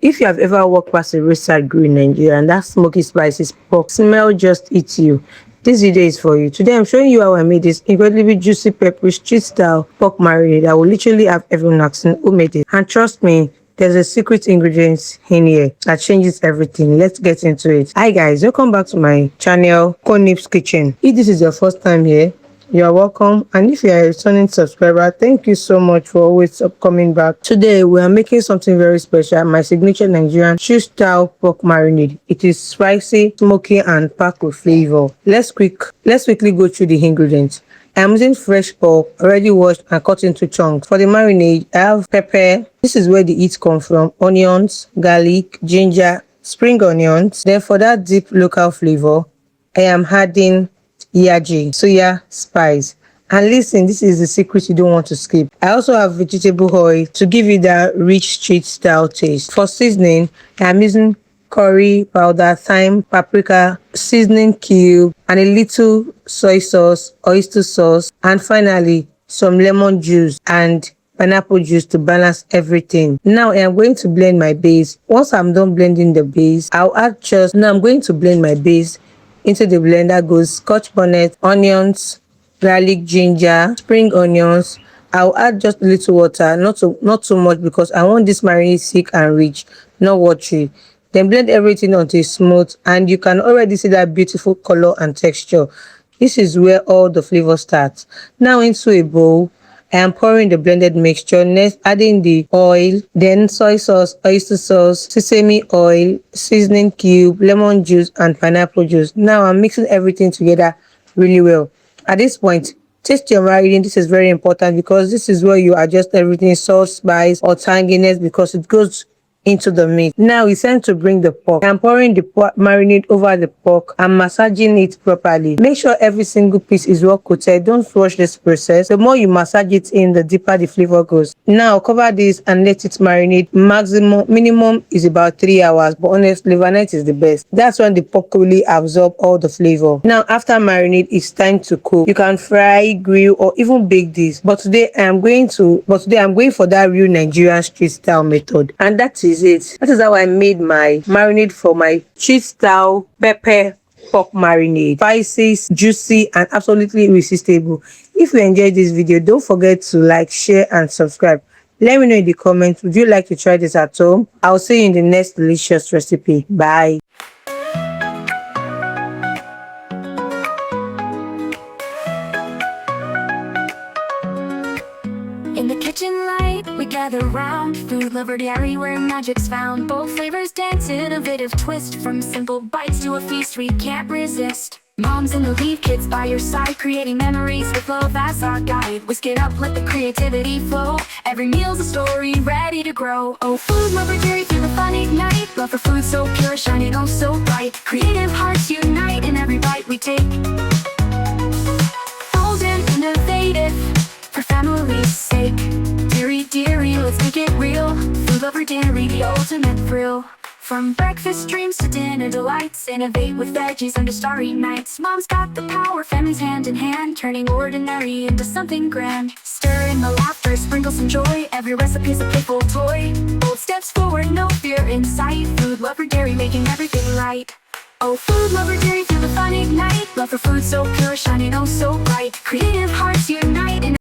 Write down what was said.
If you have ever walked past a roadside grill in Nigeria and that smoky spicy pork smell just eats you, this video is for you. Today I'm showing you how I made this incredibly juicy peppery street style pork marinade that will literally have everyone asking who made it. And trust me, there's a secret ingredient in here that changes everything. Let's get into it. Hi guys, welcome back to my channel, Konip's Kitchen. If this is your first time here, you're welcome, and if you're a returning subscriber, thank you so much for always coming back. Today we are making something very special, my signature Nigerian street style pork marinade. It is spicy, smoky and packed with flavor. Let's quickly go through the ingredients. I'm using fresh pork, already washed and cut into chunks. For the marinade, I have pepper. This is where the heat comes from. Onions, garlic, ginger, spring onions. Then for that deep local flavor, I am adding yaji, suya, spice. And listen, this is the secret you don't want to skip. I also have vegetable oil to give you that rich street style taste. For seasoning, I'm using curry powder, thyme, paprika, seasoning cube, and a little soy sauce, oyster sauce, and finally some lemon juice and pineapple juice to balance everything. Now I am going to blend my base. Once I'm done blending the base, I'm going to blend my base. Into the blender goes Scotch bonnet, onions, garlic, ginger, spring onions. I'll add just a little water, not too much, because I want this marinade thick and rich, not watery. Then blend everything until it's smooth, and you can already see that beautiful color and texture. This is where all the flavor starts. Now into a bowl, I am pouring the blended mixture, next adding the oil, then soy sauce, oyster sauce, sesame oil, seasoning cube, lemon juice and pineapple juice. Now I'm mixing everything together really well. At this point, taste your marinade. This is very important because this is where you adjust everything, salt, spice or tanginess, because it goes into the meat. Now it's time to bring the pork. I'm pouring the marinade over the pork and massaging it properly. Make sure every single piece is well coated. Don't rush this process. The more you massage it in, the deeper the flavor goes. Now cover this and let it marinate. Minimum is about 3 hours, but honestly, overnight is the best. That's when the pork really absorb all the flavor. Now after marinade, it's time to cook. You can fry, grill, or even bake this. But today I'm going for that real Nigerian street style method, and that is it. That is how I made my marinade for my street style pepper pork marinade. Spicy, juicy and absolutely irresistible. If you enjoyed this video, don't forget to like, share and subscribe. Let me know in the comments, would you like to try this at home? I'll see you in the next delicious recipe. Bye. In the kitchen light, we gather round. Food lover dairy where magic's found. Bold flavors dance, innovative twist. From simple bites to a feast we can't resist. Moms in the lead, kids by your side, creating memories with love as our guide. Whisk it up, let the creativity flow. Every meal's a story ready to grow. Oh, food lover dairy, feel the fun ignite. Love for food so pure, shining oh so bright. Creative hearts unite in every bite we take. Bold and innovative, for family's sake. Dairy, let's make it real. Food lover dairy, the ultimate thrill. From breakfast dreams to dinner delights, innovate with veggies under starry nights. Mom's got the power, families hand in hand, turning ordinary into something grand. Stir in the laughter, sprinkle some joy. Every recipe's a playful toy. Bold steps forward, no fear in sight. Food lover dairy, making everything right. Oh, food lover dairy, feel the fun ignite. Love for food so pure, shining oh so bright. Creative hearts unite in